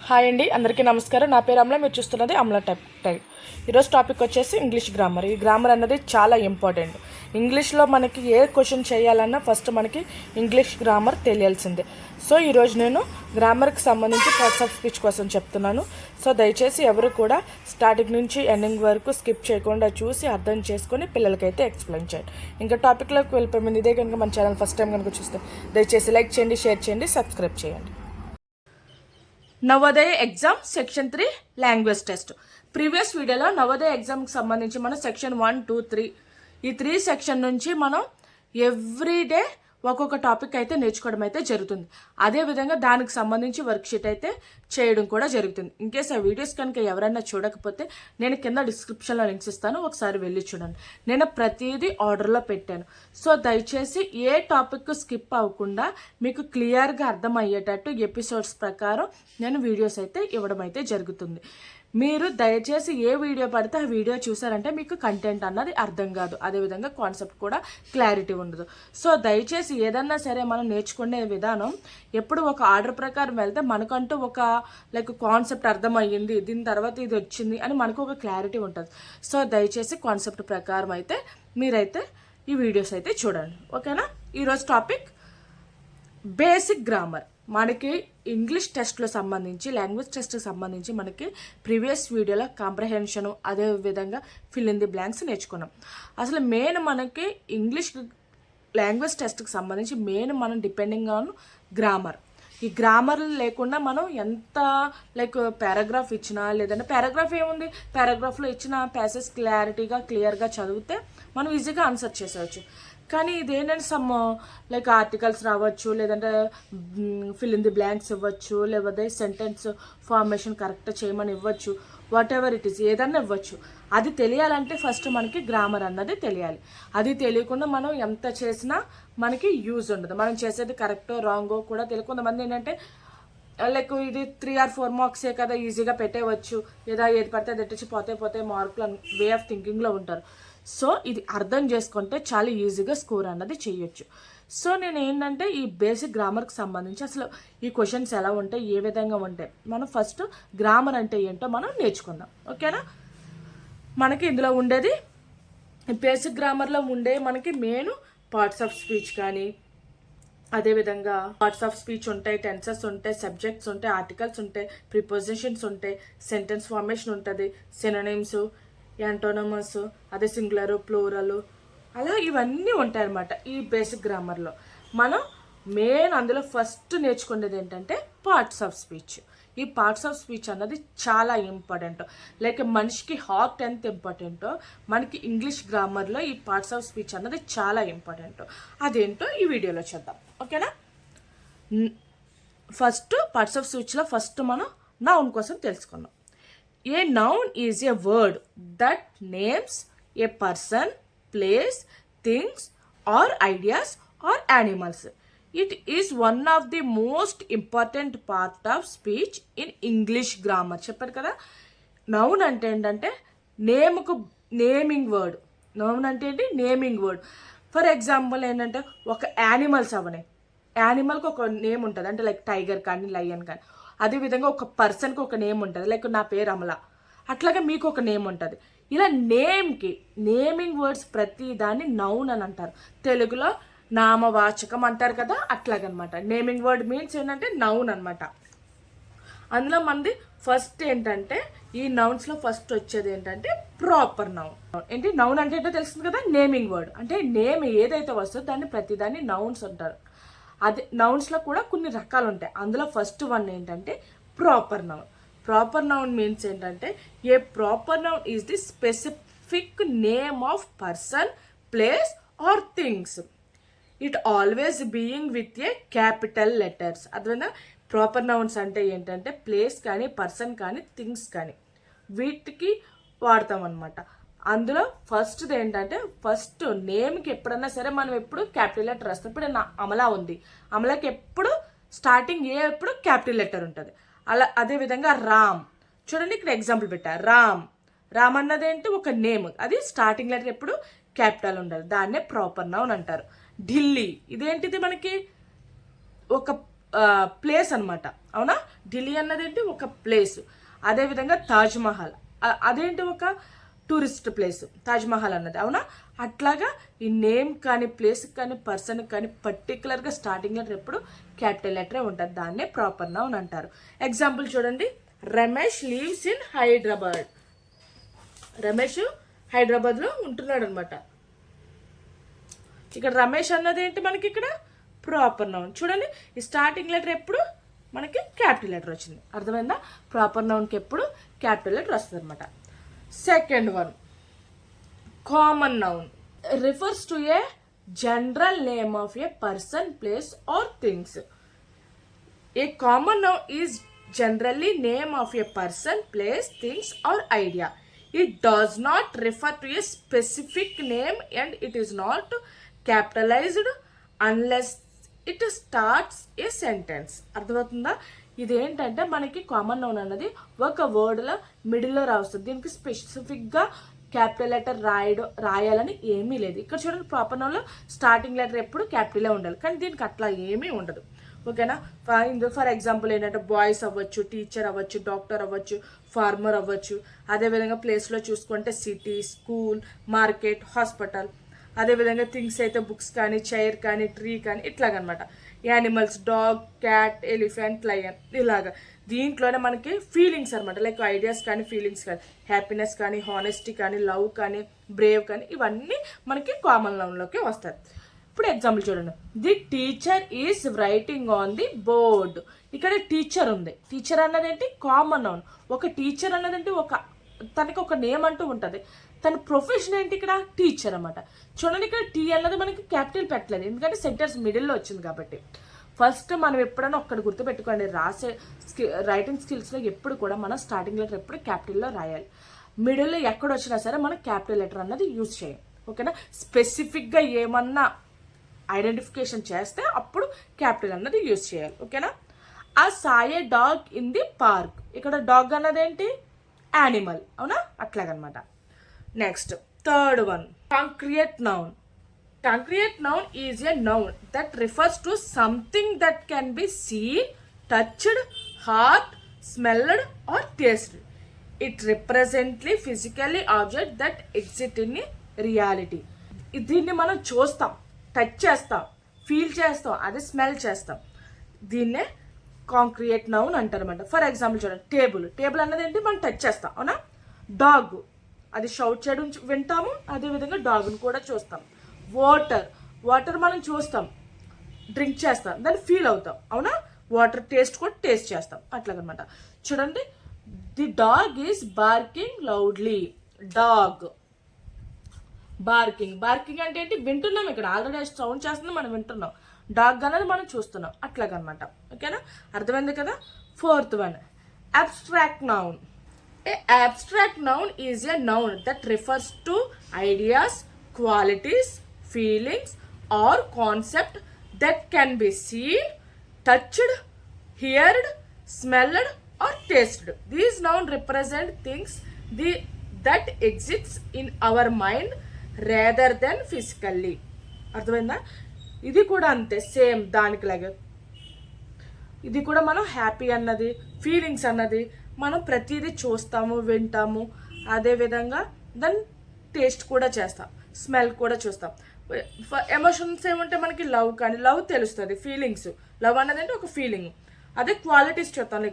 Hi అండి, అందరికీ నమస్కారం. నా పేరు అమల. మీరు చూస్తున్నది అమల టైప్. ఈరోజు టాపిక్ వచ్చేసి ఇంగ్లీష్ గ్రామర్. ఈ గ్రామర్ అన్నది చాలా ఇంపార్టెంట్. ఇంగ్లీష్లో మనకి ఏ క్వశ్చన్ చేయాలన్నా ఫస్ట్ మనకి ఇంగ్లీష్ గ్రామర్ తెలియాల్సిందే. సో ఈరోజు నేను గ్రామర్కి సంబంధించి పార్ట్స్ ఆఫ్ స్పీచ్ కోసం చెప్తున్నాను. సో దయచేసి ఎవరు కూడా స్టార్టింగ్ నుంచి ఎండింగ్ వరకు స్కిప్ చేయకుండా చూసి అర్థం చేసుకొని పిల్లలకైతే ఎక్స్ప్లెయిన్ చేయండి. ఇంకా టాపిక్లోకి వెళ్ళిపోయింది. ఇదే కనుక మన ఛానల్ ఫస్ట్ టైం కనుక చూస్తే దయచేసి లైక్ చేయండి, షేర్ చేయండి, సబ్స్క్రైబ్ చేయండి. Navodaya exam section 3 language test. Previous వీడియోలో నవోదయ ఎగ్జామ్కి సంబంధించి మనం సెక్షన్ 1, 2, 3 ఈ 3 సెక్షన్ నుంచి మనం ఎవ్రీడే ఒక్కొక్క టాపిక్ అయితే నేర్చుకోవడం అయితే జరుగుతుంది. అదేవిధంగా దానికి సంబంధించి వర్క్షీట్ అయితే చేయడం కూడా జరుగుతుంది. ఇన్కేస్ ఆ వీడియోస్ కనుక ఎవరైనా చూడకపోతే నేను కింద డిస్క్రిప్షన్లో లింక్స్ ఇస్తాను, ఒకసారి వెళ్ళి చూడండి. నేను ప్రతిదీ ఆర్డర్లో పెట్టాను. సో దయచేసి ఏ టాపిక్ స్కిప్ అవ్వకుండా మీకు క్లియర్గా అర్థమయ్యేటట్టు ఎపిసోడ్స్ ప్రకారం నేను వీడియోస్ అయితే ఇవ్వడం అయితే జరుగుతుంది. మీరు దయచేసి ఏ వీడియో పడితే ఆ వీడియో చూసారంటే మీకు కంటెంట్ అన్నది అర్థం కాదు, అదేవిధంగా కాన్సెప్ట్ కూడా క్లారిటీ ఉండదు. సో దయచేసి ఏదన్నా సరే మనం నేర్చుకునే విధానం ఎప్పుడు ఒక ఆర్డర్ ప్రకారం వెళ్తే మనకంటూ ఒక కాన్సెప్ట్ అర్థమయ్యింది, దీని తర్వాత ఇది వచ్చింది అని మనకు ఒక క్లారిటీ ఉంటుంది. సో దయచేసి కాన్సెప్ట్ ప్రకారం అయితే మీరైతే ఈ వీడియోస్ అయితే చూడండి, ఓకేనా. ఈరోజు టాపిక్ బేసిక్ గ్రామర్. మనకి ఇంగ్లీష్ టెస్ట్లో సంబంధించి, లాంగ్వేజ్ టెస్ట్కి సంబంధించి మనకి ప్రీవియస్ వీడియోలో కాంప్రహెన్షను, అదేవిధంగా ఫిల్ ఇన్ ది బ్లాంక్స్ నేర్చుకున్నాం. అసలు మెయిన్ మనకి ఇంగ్లీష్ లాంగ్వేజ్ టెస్ట్కి సంబంధించి మెయిన్ మనం డిపెండింగ్ ఆన్ గ్రామర్. ఈ గ్రామర్ లేకుండా మనం ఎంత పారాగ్రాఫ్ ఇచ్చినా, లేదంటే పారాగ్రాఫ్ ఏముంది, పారాగ్రాఫ్లో ఇచ్చిన ప్యాసేజ్ క్లియర్గా చదివితే మనం ఈజీగా ఆన్సర్ చేసేవచ్చు. కానీ ఇదేంటంటే సమ్ ఆర్టికల్స్ రావచ్చు, లేదంటే ఫిల్ ఇన్ ది బ్లాంక్స్ ఇవ్వచ్చు, లేకపోతే సెంటెన్స్ ఫార్మేషన్ కరెక్ట్ చేయమని ఇవ్వచ్చు, వాట్ ఎవర్ ఇట్ ఈస్ ఏదన్నా ఇవ్వచ్చు. అది తెలియాలంటే ఫస్ట్ మనకి గ్రామర్ అన్నది తెలియాలి. అది తెలియకుండా మనం ఎంత చేసినా మనకి యూజ్ ఉండదు. మనం చేసేది కరెక్టో రాంగో కూడా తెలియదు. కొంతమంది ఏంటంటే ఇది 3 or 4 మార్క్సే కదా, ఈజీగా పెట్టేవచ్చు, లేదా ఏది పడితే అది ఎట్టించి పోతే మార్కులు వే ఆఫ్ థింకింగ్లో ఉంటారు. సో ఇది అర్థం చేసుకుంటే చాలా ఈజీగా స్కోర్ అన్నది చేయొచ్చు. సో నేను ఏంటంటే ఈ బేసిక్ గ్రామర్కి సంబంధించి అసలు ఈ క్వశ్చన్స్ ఎలా ఉంటాయి, ఏ విధంగా ఉంటాయి, మనం ఫస్ట్ గ్రామర్ అంటే ఏంటో మనం నేర్చుకుందాం, ఓకేనా. మనకి ఇందులో ఉండేది బేసిక్ గ్రామర్లో ఉండే మనకి మెయిన్ పార్ట్స్ ఆఫ్ స్పీచ్ కానీ, అదేవిధంగా పార్ట్స్ ఆఫ్ స్పీచ్ ఉంటాయి, టెన్సెస్ ఉంటాయి, సబ్జెక్ట్స్ ఉంటాయి, ఆర్టికల్స్ ఉంటాయి, ప్రిపోజిషన్స్ ఉంటాయి, సెంటెన్స్ ఫార్మేషన్ ఉంటుంది, సినోనిమ్స్, యాంటోనమస్, అదే సింగులర్, ప్లూరల్, అలా ఇవన్నీ ఉంటాయి అన్నమాట ఈ బేసిక్ గ్రామర్లో. మనం మెయిన్ అందులో ఫస్ట్ నేర్చుకునేది ఏంటంటే పార్ట్స్ ఆఫ్ స్పీచ్. ఈ పార్ట్స్ ఆఫ్ స్పీచ్ అన్నది చాలా ఇంపార్టెంట్. మనిషికి హార్ట్ ఎంత ఇంపార్టెంటో మనకి ఇంగ్లీష్ గ్రామర్లో ఈ పార్ట్స్ ఆఫ్ స్పీచ్ అన్నది చాలా ఇంపార్టెంట్. అదేంటో ఈ వీడియోలో చూద్దాం, ఓకేనా. ఫస్ట్ పార్ట్స్ ఆఫ్ స్పీచ్లో ఫస్ట్ మనం నౌన్ కోసం తెలుసుకుందాం. A noun is a word that names a person, place, things or ideas or animals. It is one of the most important part of speech in English grammar. చెప్పారు కదా, noun అంటే ఏంటంటే naming word. Noun అంటే ఏంటి, naming word. For example ఏంటంటే ఒక animals అవనే, యానిమల్కి ఒక name ఉంటుంది, అంటే టైగర్ కానీ లయన్ కానీ. అదేవిధంగా ఒక పర్సన్కి ఒక నేమ్ ఉంటుంది, నా పేరు అమల, అట్లాగే మీకు ఒక నేమ్ ఉంటుంది. ఇలా నేమ్కి నేమింగ్ వర్డ్స్ ప్రతి దాన్ని నౌన్ అని అంటారు. తెలుగులో నామవాచకం అంటారు కదా, అట్లాగనమాట. నేమింగ్ వర్డ్ మీన్స్ ఏంటంటే నౌన్ అనమాట. అందులో మనది ఫస్ట్ ఏంటంటే ఈ నౌన్స్లో ఫస్ట్ వచ్చేది ఏంటంటే ప్రాపర్ నౌన్. ఏంటి నౌన్ అంటే ఏంటో తెలుస్తుంది కదా, నేమింగ్ వర్డ్ అంటే నేమ్ ఏదైతే వస్తుందో దాన్ని ప్రతిదాన్ని నౌన్స్ అంటారు. అదే నౌన్స్లో కూడా కొన్ని రకాలు ఉంటాయి. అందులో ఫస్ట్ వన్ ఏంటంటే proper noun. Proper noun means ఏంటంటే a proper noun is the specific name of person, place or things. It always being with a capital letters. అదేవిధంగా ప్రాపర్ నౌన్స్ అంటే ఏంటంటే ప్లేస్ కానీ, పర్సన్ కానీ, థింగ్స్ కానీ వీటికి వాడతాం అనమాట. అందులో ఫస్ట్ది ఏంటంటే ఫస్ట్ నేమ్కి ఎప్పుడన్నా సరే మనం ఎప్పుడు క్యాపిటల్ లెటర్ వస్తాం. ఇప్పుడు నా అమలా ఉంది, అమలాకి ఎప్పుడు స్టార్టింగ్ ఎప్పుడు క్యాపిటల్ లెటర్ ఉంటుంది. అలా అదేవిధంగా రామ్, చూడండి ఇక్కడ ఎగ్జాంపుల్ పెట్టా, రామ్ అన్నది ఏంటి ఒక నేమ్, అది స్టార్టింగ్ లెటర్ ఎప్పుడు క్యాపిటల్ ఉండాలి, దాన్నే ప్రాపర్ నౌన్ అంటారు. ఢిల్లీ ఇదేంటిది మనకి ఒక ప్లేస్ అనమాట. అవునా, ఢిల్లీ అన్నది ఏంటి ఒక ప్లేస్. అదేవిధంగా తాజ్మహల్ అదేంటి ఒక టూరిస్ట్ ప్లేస్ తాజ్మహల్ అన్నది. అవునా, అట్లాగా ఈ నేమ్ కానీ ప్లేస్ కానీ పర్సన్ కానీ పర్టికులర్గా స్టార్టింగ్ లెటర్ ఎప్పుడు క్యాపిటల్ లెటరే ఉంటుంది. దాన్నే ప్రాపర్ నౌన్ అంటారు. ఎగ్జాంపుల్ చూడండి, రమేష్ లీవ్స్ ఇన్ హైదరాబాద్. రమేష్ హైదరాబాద్లో ఉంటున్నాడు అనమాట. ఇక్కడ రమేష్ అన్నది ఏంటి మనకి ఇక్కడ ప్రాపర్ నౌన్. చూడండి, ఈ స్టార్టింగ్ లెటర్ ఎప్పుడు మనకి క్యాపిటల్ లెటర్ వచ్చింది. అర్థమైందా? ప్రాపర్ నౌన్కి ఎప్పుడు క్యాపిటల్ లెటర్ వస్తుంది అనమాట. Second one, common noun refers to a general name of a person, place or things. A common noun is generally name of a person, place, things or idea. It does not refer to a specific name and it is not capitalized unless it starts a sentence. అర్థమవుతుందా? ఇదేంటంటే మనకి common noun అన్నది ఒక వర్డ్లో మిడిల్లో రాస్తుంది. దీనికి స్పెసిఫిక్గా capital letter రాయాలని ఏమీ లేదు. ఇక్కడ చూడండి, ప్రాపర్ నౌన్లో స్టార్టింగ్ లెటర్ ఎప్పుడు క్యాపిటలే ఉండాలి, కానీ దీనికి అట్లా ఏమీ ఉండదు. ఓకేనా? ఫర్ ఎగ్జాంపుల్ ఏంటంటే బాయ్స్ అవ్వచ్చు, టీచర్ అవ్వచ్చు, డాక్టర్ అవ్వచ్చు, ఫార్మర్ అవ్వచ్చు. అదేవిధంగా ప్లేస్లో చూసుకుంటే సిటీ, స్కూల్, మార్కెట్, హాస్పిటల్. అదేవిధంగా థింగ్స్ అయితే బుక్స్ కానీ, చైర్ కానీ, ట్రీ కానీ ఇట్లాగనమాట. Animals, dog, cat, elephant, lion ఇలాగా. దీంట్లోనే మనకి ఫీలింగ్స్ అనమాట, లైక్ ఐడియాస్ కానీ, ఫీలింగ్స్ కానీ, హ్యాపీనెస్ కానీ, హానెస్టీ కానీ, లవ్ కానీ, బ్రేవ్ కానీ, ఇవన్నీ మనకి కామన్ నౌన్లోకి వస్తాయి. ఇప్పుడు ఎగ్జాంపుల్ చూడండి, the teacher is writing on the board. ఇక్కడ టీచర్ ఉంది. టీచర్ అన్నది ఏంటి కామన్ నౌన్. ఒక టీచర్ అన్నది ఏంటి తనకి ఒక నేమ్ అంటూ ఉంటుంది. తన ప్రొఫెషన్ ఏంటి ఇక్కడ టీచర్ అనమాట. చూడండి, ఇక్కడ టీ అన్నది మనకి క్యాపిటల్ పెట్టలేదు, ఎందుకంటే సెంటెన్స్ మిడిల్లో వచ్చింది కాబట్టి. ఫస్ట్ మనం ఎప్పుడైనా ఒక్కటి గుర్తుపెట్టుకోండి, రైటింగ్ స్కిల్స్లో ఎప్పుడు కూడా మనం స్టార్టింగ్ లెటర్ ఎప్పుడు క్యాపిటల్లో రాయాలి. మిడిల్లో ఎక్కడ వచ్చినా సరే మనం క్యాపిటల్ లెటర్ అన్నది యూజ్ చేయాలి. ఓకేనా? స్పెసిఫిక్గా ఏమన్నా ఐడెంటిఫికేషన్ చేస్తే అప్పుడు క్యాపిటల్ అన్నది యూజ్ చేయాలి. ఓకేనా? ఆ saw a dog in the park. ఇక్కడ డాగ్ అన్నది ఏంటి యానిమల్. అవునా? అట్లాగనమాట. Next third one, concrete noun. Concrete noun is a noun that refers to something that can be seen, touched, heard, smelled or tasted. It represents physically object that exist in reality. దీన్ని మనం చూస్తాం, touch చేస్తాం, feel చేస్తాం, అది smell చేస్తాం. దీన్నే concrete noun అంటారన్నమాట. For example చూడండి, table. Table అన్నది ఏంటి మనం టచ్ చేస్తాం. అవునా? డాగ్, అది షౌట్ చేయడం వింటాము, అదేవిధంగా డాగ్ని కూడా చూస్తాం. వాటర్ మనం చూస్తాం, డ్రింక్ చేస్తాం, దాన్ని ఫీల్ అవుతాం. అవునా? వాటర్ టేస్ట్ కూడా టేస్ట్ చేస్తాం. అట్లాగనమాట. చూడండి, the dog is barking loudly. Dog barking అంటే ఏంటి వింటున్నాం, ఇక్కడ ఆల్రెడీ సౌండ్ చేస్తుంది, మనం వింటున్నాం. డాగ్ అనేది మనం చూస్తున్నాం. అట్లాగనమాట. ఓకేనా? అర్థమైంది కదా? Fourth one, abstract noun. A abstract noun is a noun that refers to ideas, qualities, feelings or concept that can be seen, touched, heard, smelled or tasted. These noun represent things that exists in our mind rather then physically. అర్థమైందా? ఇది కూడా అంతే, same దానికి లాగే. ఇది కూడా మనం happy అన్నది, ఫీలింగ్స్ అన్నది మనం ప్రతిదీ చూస్తాము, వింటాము. అదేవిధంగా దాన్ని టేస్ట్ కూడా చేస్తాం, స్మెల్ కూడా చూస్తాం. ఎమోషన్స్ ఏమంటే మనకి లవ్ కానీ, లవ్ తెలుస్తుంది, ఫీలింగ్స్. లవ్ అన్నది అంటే ఒక ఫీలింగ్. అదే క్వాలిటీస్ చూస్తాం,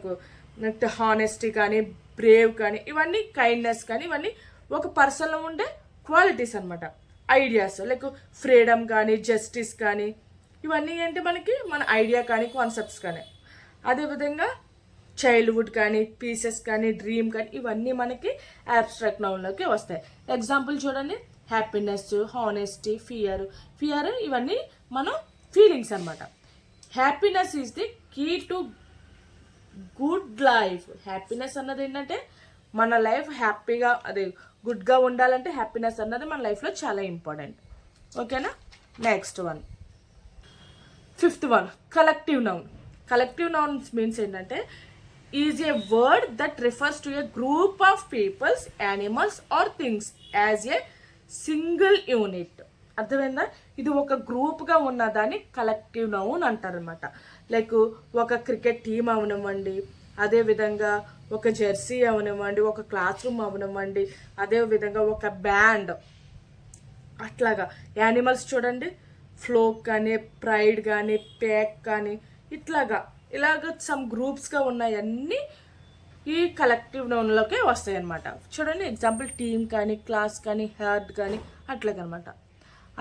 లైక్ హానెస్టీ కానీ, బ్రేవ్ కానీ, ఇవన్నీ కైండ్నెస్ కానీ, ఇవన్నీ ఒక పర్సన్లో ఉండే క్వాలిటీస్ అనమాట. ఐడియాస్ లైక్ ఫ్రీడమ్ కానీ, జస్టిస్ కానీ, ఇవన్నీ ఏంటి మనకి మన ఐడియా కానీ, కాన్సెప్ట్స్ కానీ. అదేవిధంగా చైల్డ్హుడ్ కానీ, పీసెస్ కానీ, డ్రీమ్ కానీ, ఇవన్నీ మనకి అబ్స్ట్రాక్ట్ నౌన్లోకి వస్తాయి. ఎగ్జాంపుల్ చూడండి, హ్యాపీనెస్, హానెస్టీ, ఫియర్ ఇవన్నీ మనం ఫీలింగ్స్ అనమాట. Happiness is the key to good life. Happiness అన్నది ఏంటంటే మన లైఫ్ హ్యాపీగా, అదే గుడ్గా ఉండాలంటే హ్యాపీనెస్ అన్నది మన లైఫ్లో చాలా ఇంపార్టెంట్. ఓకేనా? Next one, fifth one, collective noun. Collective nouns means ఏంటంటే is a word that refers to a group of peoples, animals or things as a single unit. అర్థమైందా? ఇది ఒక గ్రూప్గా ఉన్నదాన్ని కలెక్టివ్ నౌన్ అంటారు అనమాట. లైక్ ఒక క్రికెట్ టీం అవనివ్వండి, అదేవిధంగా ఒక జెర్సీ అవనివ్వండి, ఒక క్లాస్ రూమ్ అవనివ్వండి, అదేవిధంగా ఒక బ్యాండ్, అట్లాగా యానిమల్స్ చూడండి, ఫ్లోక్ కానీ, ప్రైడ్ కానీ, ప్యాక్ కానీ, ఇలాగ సమ్ గ్రూప్స్గా ఉన్నాయన్నీ ఈ కలెక్టివ్ నౌన్లోకే వస్తాయి అన్నమాట. చూడండి ఎగ్జాంపుల్ టీమ్ కానీ, క్లాస్ కానీ, హెర్డ్ కానీ అట్లాగనమాట.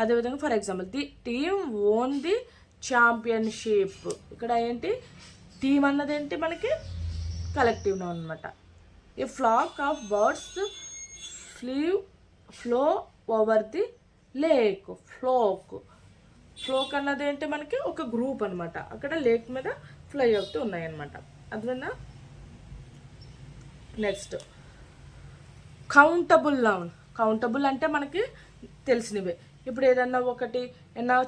అదేవిధంగా for example the team won the championship. ఇక్కడ ఏంటి టీమ్ అన్నది ఏంటి మనకి కలెక్టివ్ నౌన్ అనమాట. A flock of birds flow over the lake. Flock అన్నది ఏంటి మనకి ఒక గ్రూప్ అనమాట. అక్కడ లేక్ మీద ఫ్లై అవుతూ ఉన్నాయన్నమాట. అర్థమైందా? Next countable noun. కౌంటబుల్ అంటే మనకి తెలిసినవే. ఇప్పుడు ఏదన్నా ఒకటి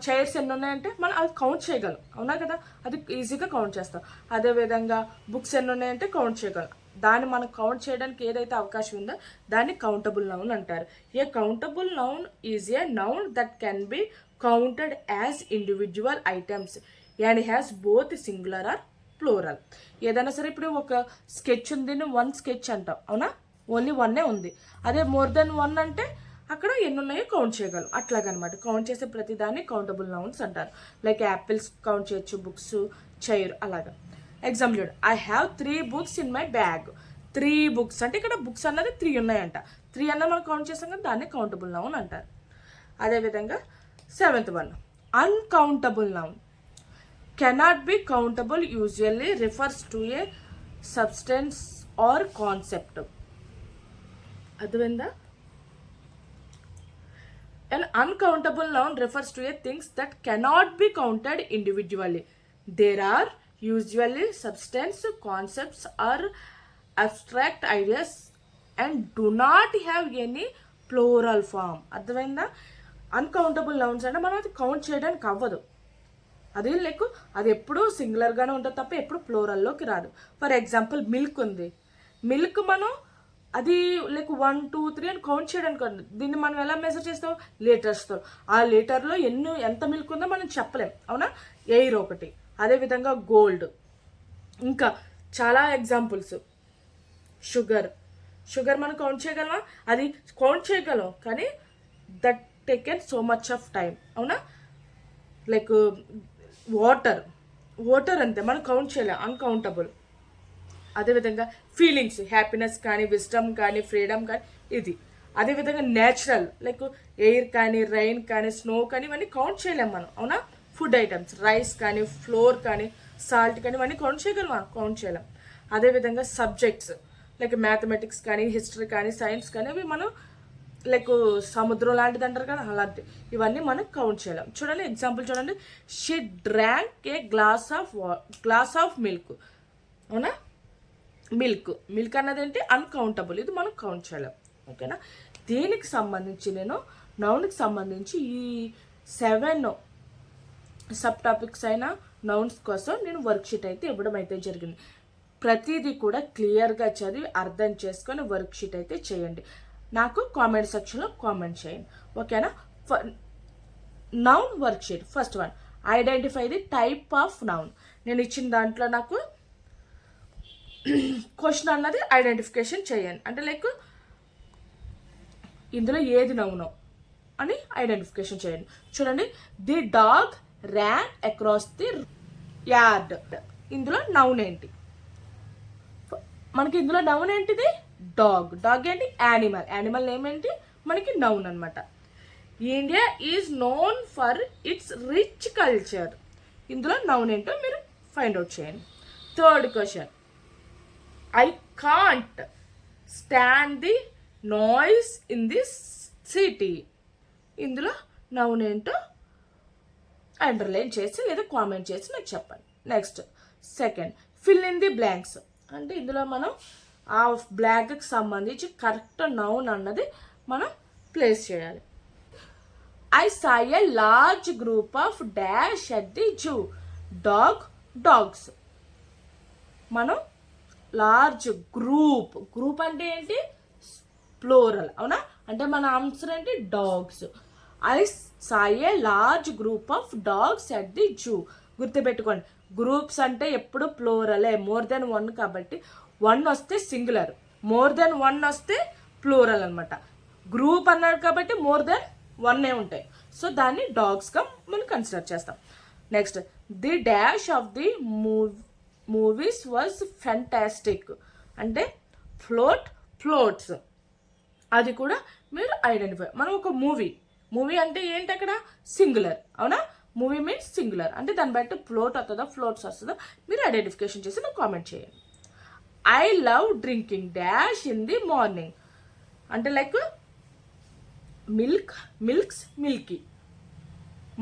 చైర్స్ ఎన్ని ఉన్నాయంటే మనం అది కౌంట్ చేయగలం, అవునా కదా? అది ఈజీగా కౌంట్ చేస్తాం. అదేవిధంగా బుక్స్ ఎన్ని ఉన్నాయంటే కౌంట్ చేయగలం. దాన్ని మనం కౌంట్ చేయడానికి ఏదైతే అవకాశం ఉందో దాన్ని కౌంటబుల్ నౌన్ అంటారు. A countable noun is a noun that can be counted as individual items and has both singular or plural. ఏదైనా సరే ఇప్పుడు ఒక స్కెచ్ ఉంది, వన్ స్కెచ్ అంటాం, అవునా? ఓన్లీ వన్నే ఉంది. అదే మోర్ దెన్ వన్ అంటే అక్కడ ఎన్ని ఉన్నాయో కౌంట్ చేయగలం. అట్లాగనమాట. కౌంట్ చేసే ప్రతిదాన్ని కౌంటబుల్ నౌన్స్ అంటారు. లైక్ యాపిల్స్ కౌంట్ చేయొచ్చు, బుక్స్, చైర్, అలాగా. ఎగ్జాంపుల్ చూడు, I have 3 books in my bag. 3 books అంటే ఇక్కడ బుక్స్ అన్నది 3 ఉన్నాయంట. 3 అన్నది మనం కౌంట్ చేసాం కదా, దాన్ని కౌంటబుల్ నౌన్ అంటారు. అదేవిధంగా 7th one, uncountable noun. Cannot be countable usually refers to a substance or concept. అర్థమైందా? An uncountable noun refers to a things that cannot be counted individually. There are usually substance, concepts, or abstract ideas and do not have any plural form. అర్థమైందా? Uncountable nouns అంటే మనం అది count చేయడానికి అవ్వదు. అది like అది ఎప్పుడు సింగులర్గానే ఉంటుంది తప్ప ఎప్పుడు ప్లూరల్లోకి రాదు. ఫర్ ఎగ్జాంపుల్ మిల్క్ ఉంది. మిల్క్ మనం అది లైక్ 1, 2, 3 అని కౌంట్ చేయడానికి. దీన్ని మనం ఎలా మెజర్ చేస్తాం? లీటర్స్తో. ఆ లీటర్లో ఎంత మిల్క్ ఉందో మనం చెప్పలేం, అవునా? ఎయిర్ ఒకటి. అదేవిధంగా గోల్డ్, ఇంకా చాలా ఎగ్జాంపుల్స్. షుగర్ మనం కౌంట్ చేయగలమా? అది కౌంట్ చేయగలం, కానీ that taken so much of time, అవునా? లైక్ వాటర్ అంతే, మనం కౌంట్ చేయలేం, అన్కౌంటబుల్. అదేవిధంగా ఫీలింగ్స్, హ్యాపీనెస్ కానీ, విజ్డమ్ కానీ, ఫ్రీడమ్ కానీ, ఇది. అదేవిధంగా నేచురల్ లైక్ ఎయిర్ కానీ, రైన్ కానీ, స్నో కానీ, ఇవన్నీ కౌంట్ చేయలేం మనం, అవునా? ఫుడ్ ఐటమ్స్, రైస్ కానీ, ఫ్లోర్ కానీ, సాల్ట్ కానీ, ఇవన్నీ కౌంట్ చేయగలమా? కౌంట్ చేయలేం. అదేవిధంగా సబ్జెక్ట్స్ లైక్ మ్యాథమెటిక్స్ కానీ, హిస్టరీ కానీ, సైన్స్ కానీ, అవి మనం లైక్ సముద్రం లాంటిది అంటారు కదా, అలాంటి ఇవన్నీ మనం కౌంట్ చేయలేం. చూడండి ఎగ్జాంపుల్ చూడండి, she drank A glass of milk. అవునా? మిల్క్ అన్నది ఏంటి? అన్కౌంటబుల్. ఇది మనం కౌంట్ చేయలేం. ఓకేనా? దీనికి సంబంధించి నేను నౌన్కి సంబంధించి ఈ 7 సబ్ టాపిక్స్ అయిన నౌన్స్ కోసం నేను వర్క్షీట్ అయితే ఇవ్వడం అయితే జరిగింది. ప్రతిదీ కూడా క్లియర్గా చదివి అర్థం చేసుకొని వర్క్షీట్ అయితే చేయండి. నాకు కామెంట్ సెక్షన్లో కామెంట్ చేయండి, ఓకేనా? Noun worksheet. First one, identify the type of noun. నేను ఇచ్చిన దాంట్లో నాకు క్వశ్చన్ అన్నది ఐడెంటిఫికేషన్ చేయండి. అంటే లైక్ ఇందులో ఏది నౌనో అని ఐడెంటిఫికేషన్ చేయండి. చూడండి, the dog ran across the yard. ఇందులో నౌన్ ఏంటి? మనకి ఇందులో నౌన్ ఏంటిది? డాగ్ ఏంటి? యానిమల్ నేమ్ ఏంటి? మనకి నౌన్ అనమాట. India is known for it's rich culture. ఇందులో నౌన్ ఏంటో మీరు ఫైండ్ అవుట్ చేయండి. Third question, I can't stand the noise in this city. ఇందులో నౌన్ ఏంటో అండర్లైన్ చేసి లేదా కామెంట్ చేసి నాకు చెప్పండి. Next second, fill in the blanks. అంటే ఇందులో మనం ఆ బ్లాంక్కి సంబంధించి కరెక్ట్ నౌన్ అన్నది మనం ప్లేస్ చేయాలి. I saw a large group of dash at the zoo. dogs. మనం లార్జ్ గ్రూప్ అంటే ఏంటి? ప్లూరల్, అవునా? అంటే మన ఆన్సర్ ఏంటి? Dogs. I saw a large group of dogs at the zoo. గుర్తుపెట్టుకోండి, గ్రూప్స్ అంటే ఎప్పుడు ప్లూరలే, మోర్ దెన్ వన్ కాబట్టి వన్ వస్తే సింగులర్, మోర్ దెన్ వన్ వస్తే ప్లూరల్ అనమాట. గ్రూప్ అన్నారు కాబట్టి మోర్ దెన్ వన్నే ఉంటాయి. సో దాన్ని డాగ్స్గా మనం కన్సిడర్ చేస్తాం. Next, the dash of the movies was fantastic. అంటే ఫ్లోట్స్ అది కూడా మీరు ఐడెంటిఫై. మనం ఒక మూవీ అంటే ఏంటి అక్కడ సింగులర్, అవునా? మూవీ మీన్స్ సింగులర్ అంటే దాన్ని బట్టి ఫ్లోట్ వస్తుందా ఫ్లోట్స్ వస్తుందా మీరు ఐడెంటిఫికేషన్ చేసి నాకు కామెంట్ చేయండి. I love drinking dash in the morning. అంటే లైక్ మిల్కీ.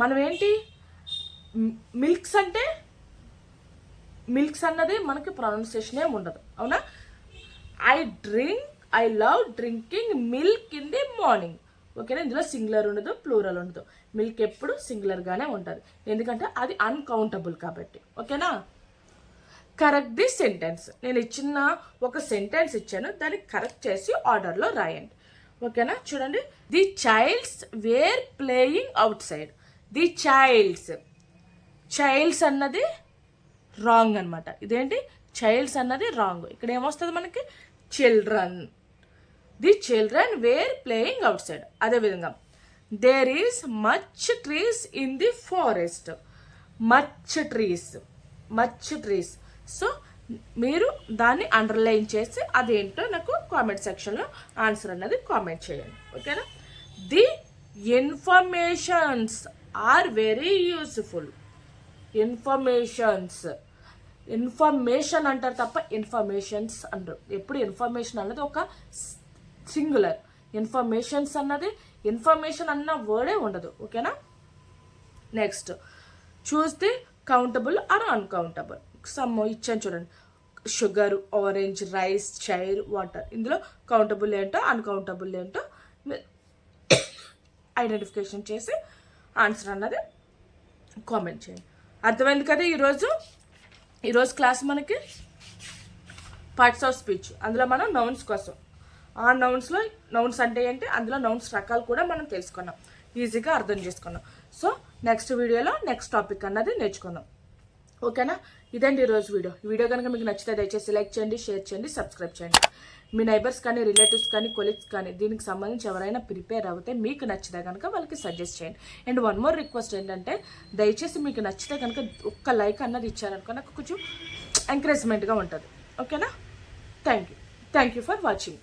మనం ఏంటి మిల్క్స్ అంటే మిల్క్స్ అన్నది మనకి ప్రొనౌన్సియేషనే ఉండదు, అవునా? I love drinking milk in the morning. ఓకేనా? ఇందులో సింగులర్ ఉండదు, ప్లూరల్ ఉండదు. మిల్క్ ఎప్పుడు సింగులర్గానే ఉంటుంది, ఎందుకంటే అది అన్కౌంటబుల్ కాబట్టి. ఓకేనా? Correct the sentence. నేను ఇచ్చిన ఒక సెంటెన్స్ ఇచ్చాను, దాన్ని కరెక్ట్ చేసి ఆర్డర్లో రాయండి. ఓకేనా? చూడండి, the childs were playing outside. The childs అన్నది రాంగ్ అనమాట. ఇదేంటి? చైల్డ్స్ అన్నది రాంగ్. ఇక్కడ ఏమొస్తుంది మనకి? Children. The children were playing outside. అదేవిధంగా there is much trees in the forest. Much trees. So మీరు దాన్ని అండర్లైన్ చేసి అదేంటో నాకు కామెంట్ సెక్షన్లో ఆన్సర్ అన్నది కామెంట్ చేయండి. ఓకేనా? The informations are very useful. Information అంటారు తప్ప ఇన్ఫర్మేషన్స్ అంటారు. ఎప్పుడు ఇన్ఫర్మేషన్ అన్నది ఒక సింగులర్, ఇన్ఫర్మేషన్స్ అన్నది ఇన్ఫర్మేషన్ అన్న వర్డే ఉండదు. ఓకేనా? Next, choose the countable or uncountable. Some ఇచ్చాను చూడండి, sugar, orange, rice, chair, water. ఇందులో కౌంటబుల్ ఏంటో అన్కౌంటబుల్ ఏంటో ఐడెంటిఫికేషన్ చేసి ఆన్సర్ అన్నది కామెంట్ చేయండి. అర్థమైంది కదా? ఈరోజు క్లాస్ మనకి పార్ట్స్ ఆఫ్ స్పీచ్. అందులో మనం నౌన్స్ కోసం, ఆ నౌన్స్ అంటే ఏంటి, అందులో నౌన్స్ రకాలు కూడా మనం తెలుసుకున్నాం, ఈజీగా అర్థం చేసుకున్నాం. సో నెక్స్ట్ వీడియోలో నెక్స్ట్ టాపిక్ అన్నది నేర్చుకుందాం. ఓకేనా? ఇదండి ఈరోజు వీడియో. ఈ వీడియో కనుక మీకు నచ్చితే దయచేసి లైక్ చేయండి, షేర్ చేయండి, సబ్స్క్రైబ్ చేయండి. మీ నైబర్స్ కానీ, రిలేటివ్స్ కానీ, కొలీగ్స్ కానీ దీనికి సంబంధించి ఎవరైనా ప్రిపేర్ అవుతే మీకు నచ్చితే కనుక వాళ్ళకి సజెస్ట్ చేయండి. అండ్ వన్ మోర్ రిక్వెస్ట్ ఏంటంటే, దయచేసి మీకు నచ్చితే కనుక ఒక్క లైక్ అన్నది ఇచ్చారనుకో నాకు కొంచెం ఎంకరేజ్మెంట్గా ఉంటుంది. ఓకేనా? Thank you for watching.